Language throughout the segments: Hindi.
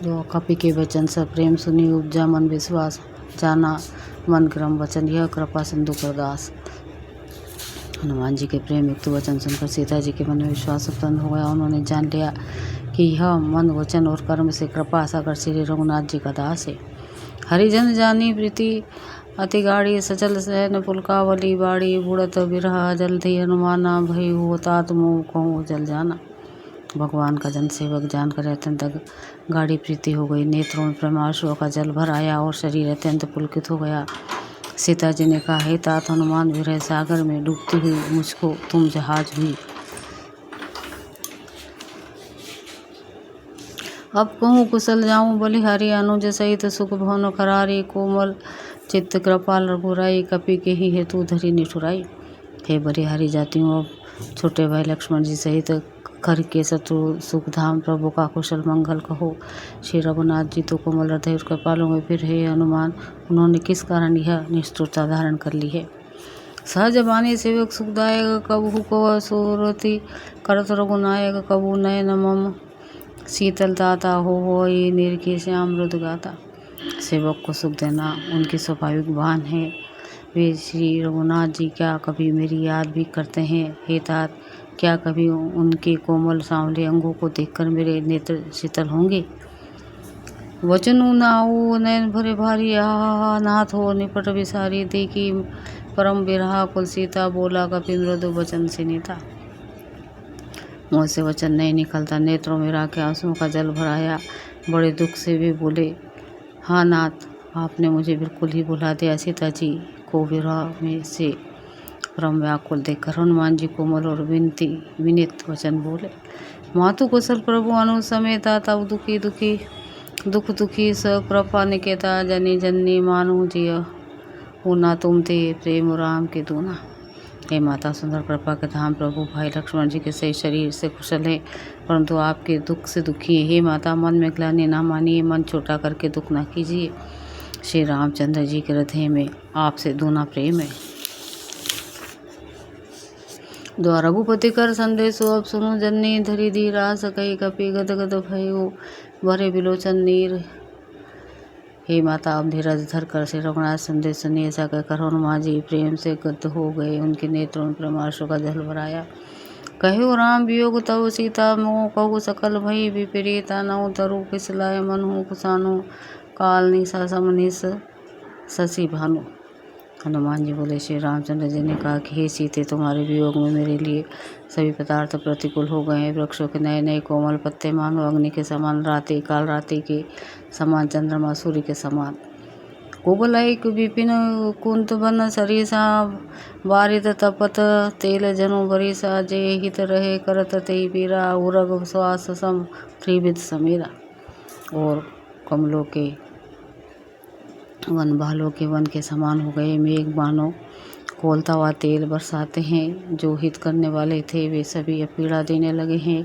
जो कपि के वचन सब प्रेम सुनी उपजा मन विश्वास, जाना मन क्रम वचन यह कृपा सिंधु करदास। हनुमान जी के प्रेम युक्त वचन सुनकर सीता जी के मन में विश्वास उत्पन्न हो गया। उन्होंने जान लिया कि यह मन वचन और कर्म से कृपा सागर श्री रघुनाथ जी का दास है। हरिजन जानी प्रीति अति गाड़ी, सचल सहन पुलकावली बाड़ी, बुड़त बिरहा जल्दी हनुमाना, भई होतात मोह कहूँ जल जाना। भगवान का जन सेवक जानकर अत्यंत गाढ़ी प्रीति हो गई। नेत्रों में प्रेमाश्रुओं का जल भर आया और शरीर अत्यंत पुलकित हो गया। सीता जी ने कहा, हे तात हनुमान, विरह सागर में डूबती हुई मुझको तुम जहाज हुई। अब कहूँ कुशल जाऊँ बलिहारी, अनुज सहित सुख भवन करारी, कोमल चित्त कृपाल रघुराई, कपि के ही हेतु धरी निठुराई। हे बलिहारी जाती हूँ अब छोटे भाई लक्ष्मण जी सहित कर के शत्रु सुखधाम प्रभु का कुशल मंगल कहो। श्री रघुनाथ जी तो कोमल हृदय और कृपालु में, फिर हे हनुमान उन्होंने किस कारण यह निष्ठुरता धारण कर ली है। सहज बानी सेवक सुखदायक, कबहु को सुरति करत रघुनायक, कबू नयन मम शीतल दाता हो ये निरखे श्याम मृद गाता। सेवक को सुख देना उनकी स्वाभाविक भान है। वे श्री रघुनाथ जी क्या कभी मेरी याद भी करते हैं। हे तात, क्या कभी उनके कोमल सांवले अंगों को देखकर मेरे नेत्र शीतल होंगे। वचनु नाऊ नयन भरे भारी, आहा नाथ हो निपट विसारी, देखी परम बिरहा कुल सीता, बोला कपि मृदु वचन से नेता। मुँह से वचन नहीं निकलता, नेत्रों में राखे आंसुओं का जल भराया। बड़े दुख से वे बोले, हाँ नाथ, आपने मुझे बिल्कुल ही भुला दिया। सीता जी को विरह में से परम व्याकुल देखकर हनुमान जी कोमल और विनीत वचन बोले, मातु कुशल प्रभु अनु समेता, तब दुखी दुखी दुख दुखी स कृपा निकेता, जनी जन्नी मानु जिय ऊना तुम ते प्रेम राम के दूना। हे माता, सुंदर कृपा के धाम प्रभु भाई लक्ष्मण जी के सही शरीर से कुशल है, परंतु आपके दुख से दुखी है। हे माता, मन में ग्लानि ना मानिए, मन छोटा करके दुख ना कीजिए। श्री रामचंद्र जी के हृदय में आपसे दूना प्रेम है। द्वा रघुपति कर संदेशो, अब सुनो जननी धरी धीर, आस कही कपि गद गद भयो, भरे बिलोचन नीर। हे माता, अब धीरज धर कर श्री रघुनाथ संदेश सुनिए। ऐसा कहकर हनुमान जी प्रेम से गद्द हो गए। उनके नेत्रों में प्रेमाश्रु का जल भराया। कहो राम वियोग तव सीता मोह, कहु सकल भई विपरीता, नौ तरु किसलाय मनहु कुसानो, काल निशा समनिस शशि भानु। हनुमान जी बोले, श्री रामचंद्र जी ने कहा कि हे सीते, तुम्हारे वियोग में मेरे लिए सभी पदार्थ प्रतिकूल हो गए हैं। वृक्षों के नए नए कोमल पत्ते मानो अग्नि के समान, राति काल राति के समान, चंद्रमा सूर्य के समान। कुबलाइक विपिन कुंत बन सरिसा, बारित तपत तेल जनु बरिसा, जे हित रहे करत ते पीरा, उरग श्वास सम त्रिविध समीरा। और कमलों के वन बालों के वन के समान हो गए। मेघ बानो खोलता हुआ तेल बरसाते हैं। जो हित करने वाले थे वे सभी अब पीड़ा देने लगे हैं।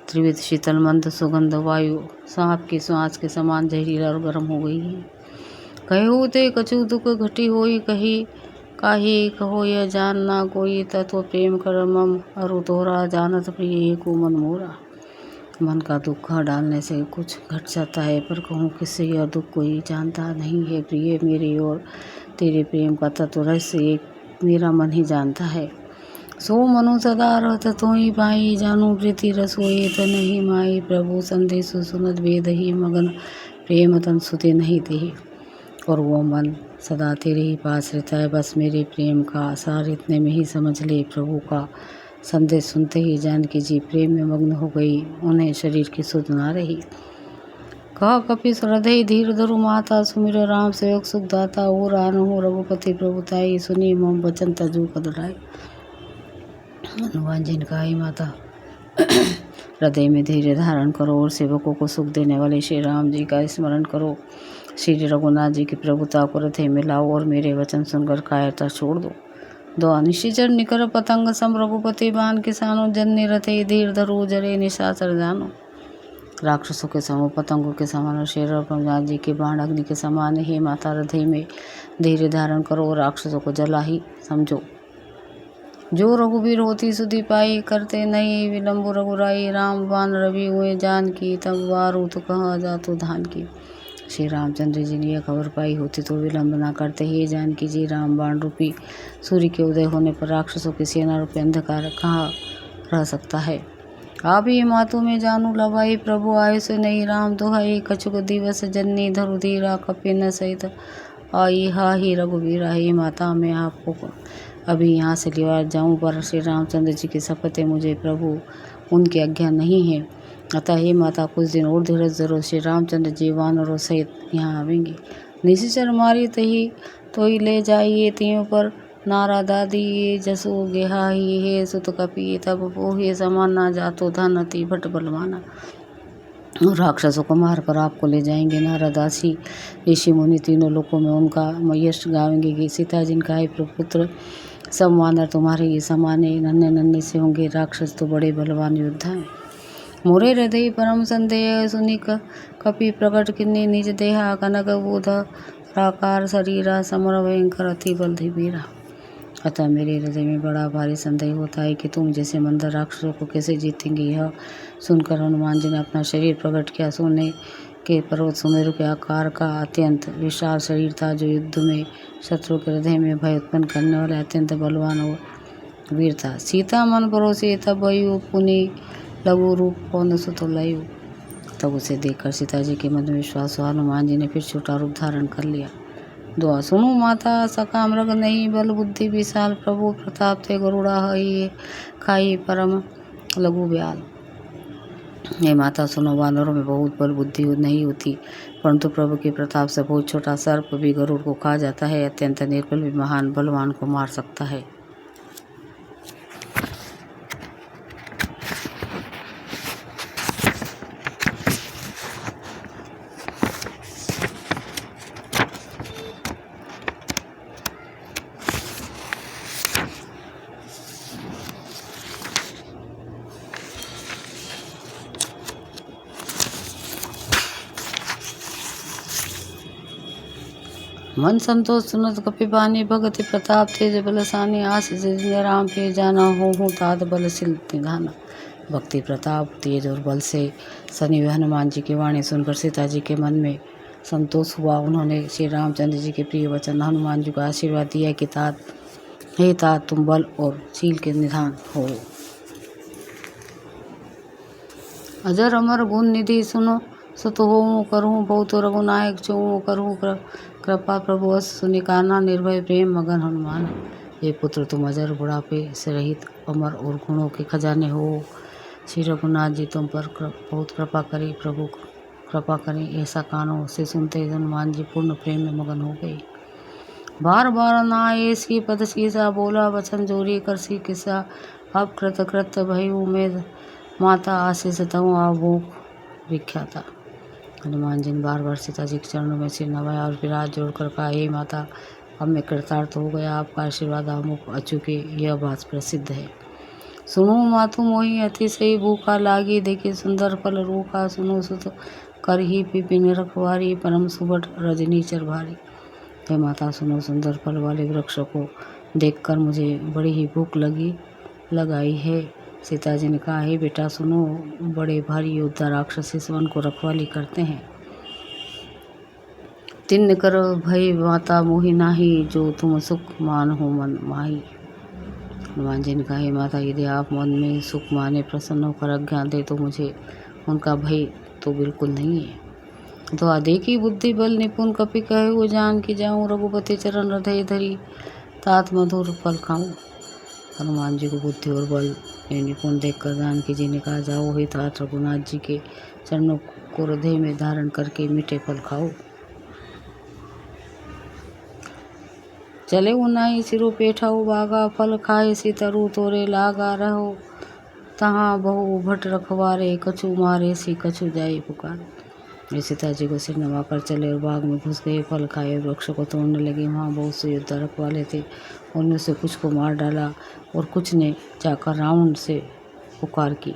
त्रिविध शीतल मंद सुगंध वायु सांप की श्वास के समान जहरीला और गर्म हो गई है। कहो ते कछु दुख घटी होई, कही काहे कहो यह जान ना कोई, तत्व प्रेम कर मम अरु तोरा, जानत प्रिय को मन मोरा। मन का दुख डालने से कुछ घट जाता है, पर कहूँ किससे यह दुख कोई जानता नहीं है। प्रिय मेरे और तेरे प्रेम का तत्व रहस्य एक मेरा मन ही जानता है। सो मनु सदा रहत तोहि पाई, जानू प्रीति रसोई तन ही माई, प्रभु संदेश सुनत वेद ही मगन, प्रेम तन सुते नहीं ते। और वो मन सदा तेरे ही पास रहता है, बस मेरे प्रेम का सार इतने में ही समझ ले। प्रभु का संदेश सुनते ही जानकी जी प्रेम में मग्न हो गई। उन्हें शरीर की सुध ना रही। कह कपि हृदय धीर धरु माता, सुमिर राम सेवक सुखदाता, ओ रान हो रघुपति प्रभुताई, सुनी मम वचन तजु कदराई। हनुमान जी ने कहा, माता हृदय में धैर्य धारण करो और सेवकों को सुख देने वाले श्री राम जी का स्मरण करो। श्री रघुनाथ जी की प्रभुता को हृदय में लाओ और मेरे वचन सुनकर कायरता छोड़ दो। दो निशिचर निकर पतंग सम, रघुपति बान किसानो, जन्य रथे धीर धरु जरे निशाचर जानो। राक्षसों के समूह पतंगों के समान और श्री रघुनाथ जी के बाण अग्नि के समान। हे माता, हृदय में धैर्य धारण करो और राक्षसों को जला ही समझो। जो रघुबीर होती सुधि पाई, करते नहीं विलम्ब रघुराई। राम बाण रवि हुए जानकी, तब वारु तो कहाँ जातु धान की। श्री रामचंद्र जी ने यह खबर पाई होती तो विलम्ब न करते ही जानकी जी। राम बाण रूपी सूर्य के उदय होने पर राक्षसों की सेना रूपी अंधकार कहाँ रह सकता है। आप ही मातु में जानू लवाई, प्रभु आये से नहीं राम दुहाई। कछुक दिवस जननी धरु धीरा, कपि न सहित आई हाही रघुवीरा। हे माता, मैं आपको अभी यहाँ से लिवा जाऊँ, पर श्री रामचंद्र जी की शपथ है मुझे प्रभु उनकी आज्ञा नहीं है। अतः हे माता, कुछ दिन और धीरज जरूर, श्री रामचंद्र जी वानरों सहित यहाँ आवेंगे। निशिचर मारी तही तो ही ले जाइए, तियों पर नारा दादी जसो गेहाही। हे सुत कपि तब पोहे, समान ना जातो धन अति भट बलवाना। राक्षसों को मार कर आपको ले जाएंगे। नारदासी ऋषि मुनि तीनों लोकों में उनका यश गावेंगे कि सीता जिनका है प्रपुत्र, सब वानर तुम्हारे ये समाने नन्हे नन्हे से होंगे। राक्षस तो बड़े बलवान योद्धा हैं। मोरे हृदय परम संदेह, सुनि कपि प्रकट किन्नी निज देहा। कनक बोध राकार शरीरा, समर भयंकर अति बल धीबीरा। अतः मेरे हृदय में बड़ा भारी संदेह होता है कि तुम जैसे मंदर राक्षसों को कैसे जीतेंगे। यह सुनकर हनुमान जी ने अपना शरीर प्रकट किया। सोने के पर्वत सुमेरु के आकार का अत्यंत विशाल शरीर था, जो युद्ध में शत्रु के हृदय में भय उत्पन्न करने वाला अत्यंत बलवान और वीर था। सीता मन परोसे तब वयु, पुनि लघु रूप पौन सुत लयु। तब उसे देखकर सीता जी के मन में विश्वास हुआ। हनुमान जी ने फिर छोटा रूप धारण कर लिया। दुआ सुनो माता, सका मृग नहीं बल बुद्धि विशाल। प्रभु प्रताप थे गरुड़ा हई, खाई परम लघु ब्याल। हे माता सुनो, वानरों में बहुत बल बुद्धि नहीं होती, परंतु प्रभु के प्रताप से बहुत छोटा सर्प भी गरुड़ को खा जाता है। अत्यंत निर्बल भी महान बलवान को मार सकता है। मन संतोष सुनत कपि बानी, भगति प्रताप तेज बलसानी। आस जिन्हें राम पे जाना, हो तात बल सिल निधाना। भक्ति प्रताप तेज और बल से सनी हुए हनुमान जी की वाणी सुनकर सीता जी के मन में संतोष हुआ। उन्होंने श्री रामचंद्र जी के प्रिय वचन हनुमान जी को आशीर्वाद दिया कि तात, हे तात, तुम बल और शील के निधान हो। अजर अमर गुण निधि सुनो, सुत हो करूँ बहुत रघुनायक चो करूँ। कृपा प्रभु अस सुनि काना, निर्भय प्रेम मगन हनुमान। हे पुत्र, तुम अजर बुढ़ापे से रहित अमर और गुणों के खजाने हो। श्री रघुनाथ जी तुम पर बहुत कृपा करें। प्रभु कृपा करें, ऐसा कानों से सुनते हनुमान जी पूर्ण प्रेम में मगन हो गए। बार बार नाये सी पद सीसा, बोला वचन जोरी कर सी किसा। अब कृत कृत भयु में माता, आशीष तहु आभूख विख्याता। हनुमान जी ने बार बार सीता जी के चरणों में सिर नवाया और फिर हाथ जोड़कर कहा, हे माता, अब मैं कृतार्थ हो गया। आपका आशीर्वाद अमुक अचूके, यह बात प्रसिद्ध है। सुनो मातु मोहि अतिशय भूखा, लागी देखे सुंदर फल रूखा। सुनो सुत कर ही पिपिन रखवारी, परम सुबट रजनी चर भारी। हे माता सुनो, सुंदर फल वाले वृक्ष को देखकर मुझे बड़ी ही भूख लगाई है। सीता जी ने कहा, हे बेटा सुनो, बड़े भारी योद्धा राक्षस इस वन को रखवाली करते हैं। तिन्न कर भय माता मोहि नाही, जो तुम सुख मान हो मन माही। हनुमान जी ने कहा, हे माता, यदि आप मन में सुख माने प्रसन्न होकर आज्ञा दे तो मुझे उनका भय तो बिल्कुल नहीं है। तो देखी बुद्धि बल निपुण, कपि कहे वो जान की जाऊँ। रघुपति चरण हृदय धरी, तात मधुर फल खाऊं। हनुमान जी को बुद्धि और बल में निपुण देखकर जानकी जी ने कहा, जाओ हे तात, रघुनाथ जी के चरणों को हृदय में धारण करके मीठे फल खाओ। चले उनाई सिरो पेठाऊ, बागा फल खाए सीतरु तोरे लागा। रहो तहाँ बहु भट रखवारे, कछु मारे सी कछु जाए पुकार। सीता जी को सिर नवाकर चले और बाग में घुस गए। फल खाए, वृक्ष को तोड़ने लगे। वहाँ बहुत से योद्धा रखवाले थे, उनमें से कुछ को मार डाला और कुछ ने जाकर रावण से पुकार की।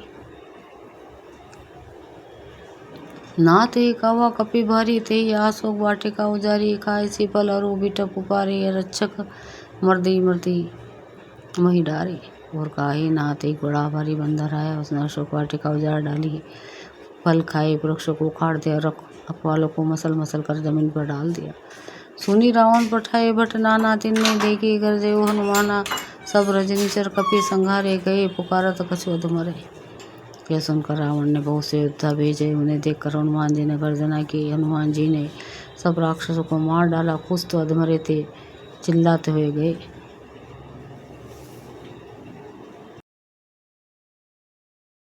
नाथ कावा कपि भारी, ते आशोक वाटिका उजारी। खाए सी फल अरु बिटप उपारे, रक्षक मर्दी मर्दी वहीं डारी और काहे नहाते ही बड़ा भारी बंदर आया। उसने अशोक वाटिका उजाड़ डाली, फल खाए, वृक्ष को उखाड़ दिया, रखवालों को मसल मसल कर जमीन पर डाल दिया। सुनी रावण पठाए भट नाना, तिन्ने देखी गरजे ओ हनुमाना। सब रजनीचर कपि संघारे, गए पुकारत कछु अधमरे। यह सुनकर रावण ने बहुत से योद्धा भेजे। उन्हें देखकर हनुमान जी ने गर्जना की। हनुमान जी ने सब राक्षसों को मार डाला। कुछ तो अधमरे थे, चिल्लाते हुए गए।